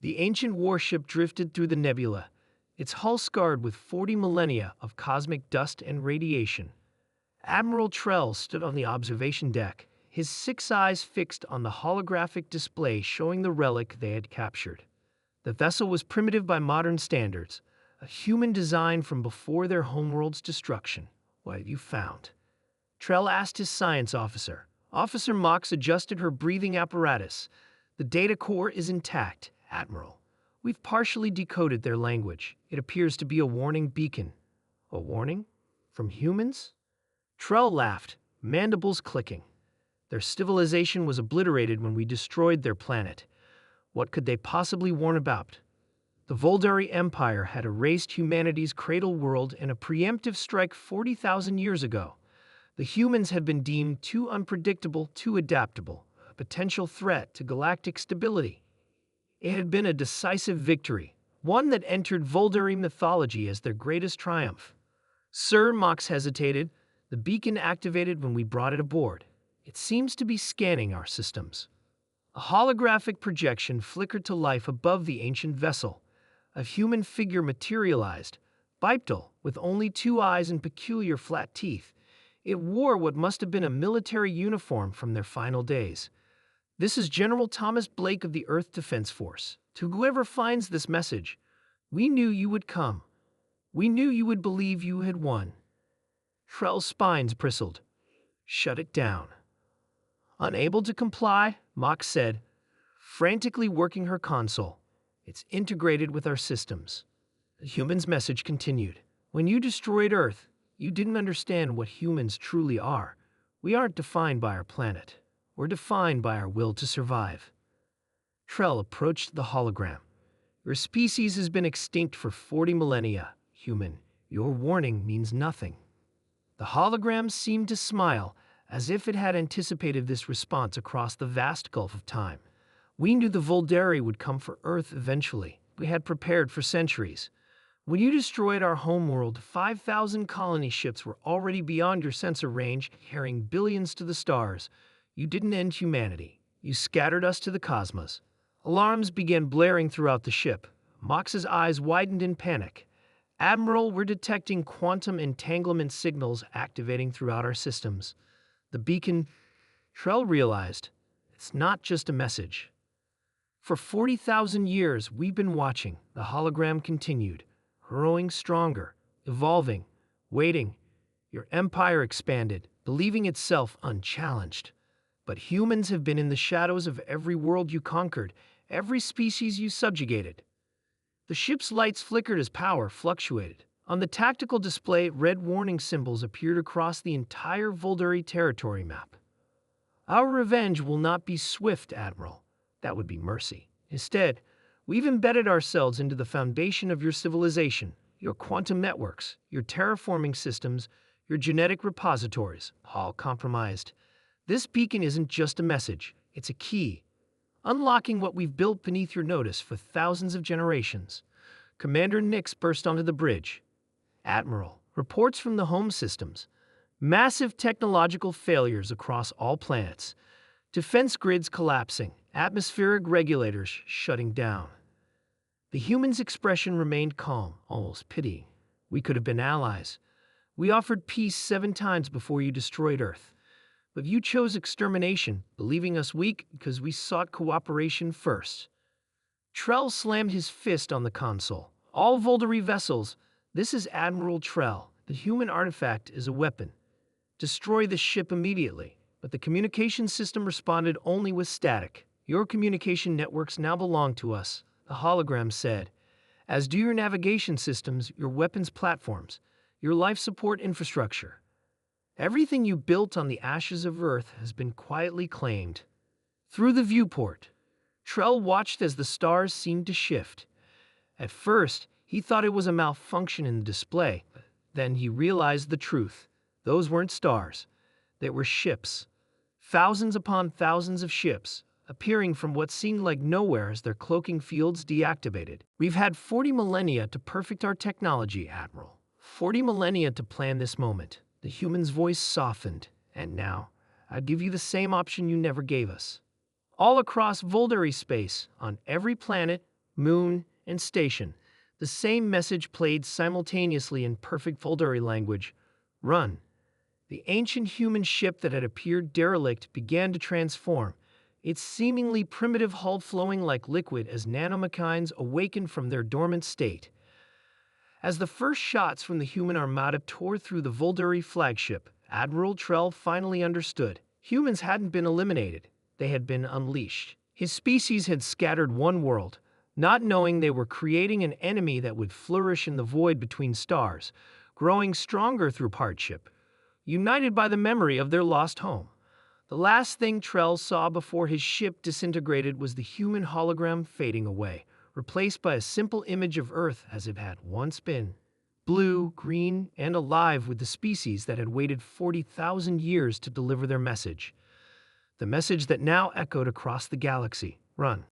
The ancient warship drifted through the nebula, its hull scarred with 40 millennia of cosmic dust and radiation. Admiral Trell stood on the observation deck, his 6 eyes fixed on the holographic display showing the relic they had captured. The vessel was primitive by modern standards, a human design from before their homeworld's destruction. What have you found? Trell asked his science officer. Officer Mox adjusted her breathing apparatus. The data core is intact, Admiral. We've partially decoded their language. It appears to be a warning beacon. A warning? From humans? Trell laughed, mandibles clicking. Their civilization was obliterated when we destroyed their planet. What could they possibly warn about? The Voldari Empire had erased humanity's cradle world in a preemptive strike 40,000 years ago. The humans had been deemed too unpredictable, too adaptable, a potential threat to galactic stability. It had been a decisive victory, one that entered Voldari mythology as their greatest triumph. Sir, Mox hesitated. The beacon activated when we brought it aboard. It seems to be scanning our systems. A holographic projection flickered to life above the ancient vessel. A human figure materialized, bipedal, with only 2 eyes and peculiar flat teeth. It wore what must have been a military uniform from their final days. This is General Thomas Blake of the Earth Defense Force. To whoever finds this message, we knew you would come. We knew you would believe you had won. Trell's spines bristled. Shut it down. Unable to comply, Mox said, frantically working her console. It's integrated with our systems. The human's message continued. When you destroyed Earth, you didn't understand what humans truly are. We aren't defined by our planet. We're defined by our will to survive. Trell approached the hologram. Your species has been extinct for 40 millennia, human. Your warning means nothing. The hologram seemed to smile, as if it had anticipated this response across the vast gulf of time. We knew the Voldari would come for Earth eventually. We had prepared for centuries. When you destroyed our homeworld, 5,000 colony ships were already beyond your sensor range, carrying billions to the stars. You didn't end humanity. You scattered us to the cosmos. Alarms began blaring throughout the ship. Mox's eyes widened in panic. Admiral, we're detecting quantum entanglement signals activating throughout our systems. The beacon, Trell realized, it's not just a message. For 40,000 years, we've been watching. The hologram continued, growing stronger, evolving, waiting. Your empire expanded, believing itself unchallenged. But humans have been in the shadows of every world you conquered, every species you subjugated. The ship's lights flickered as power fluctuated. On the tactical display, red warning symbols appeared across the entire Voldari territory map. Our revenge will not be swift, Admiral. That would be mercy. Instead, we've embedded ourselves into the foundation of your civilization, your quantum networks, your terraforming systems, your genetic repositories, all compromised. This beacon isn't just a message, it's a key, unlocking what we've built beneath your notice for thousands of generations. Commander Nix burst onto the bridge. Admiral, reports from the home systems. Massive technological failures across all planets. Defense grids collapsing. Atmospheric regulators shutting down. The human's expression remained calm, almost pitying. We could have been allies. We offered peace 7 times before you destroyed Earth. But you chose extermination, believing us weak because we sought cooperation first. Trell slammed his fist on the console. All Voldari vessels, this is Admiral Trell. The human artifact is a weapon. Destroy the ship immediately. But the communication system responded only with static. Your communication networks now belong to us, the hologram said, as do your navigation systems, your weapons platforms, your life support infrastructure. Everything you built on the ashes of Earth has been quietly claimed. Through the viewport, Trell watched as the stars seemed to shift. At first, he thought it was a malfunction in the display. Then he realized the truth. Those weren't stars. They were ships. Thousands upon thousands of ships, appearing from what seemed like nowhere as their cloaking fields deactivated. We've had 40 millennia to perfect our technology, Admiral. 40 millennia to plan this moment. The human's voice softened. And now, I'd give you the same option you never gave us. All across Voldari space, on every planet, moon, and station. The same message played simultaneously in perfect Volduri language. Run. The ancient human ship that had appeared derelict began to transform, its seemingly primitive hull flowing like liquid as nanomachines awakened from their dormant state. As the first shots from the human armada tore through the Volduri flagship, Admiral Trell finally understood. Humans hadn't been eliminated, they had been unleashed. His species had scattered one world, not knowing they were creating an enemy that would flourish in the void between stars, growing stronger through hardship, united by the memory of their lost home. The last thing Trell saw before his ship disintegrated was the human hologram fading away, replaced by a simple image of Earth as it had once been. Blue, green, and alive with the species that had waited 40,000 years to deliver their message. The message that now echoed across the galaxy. Run.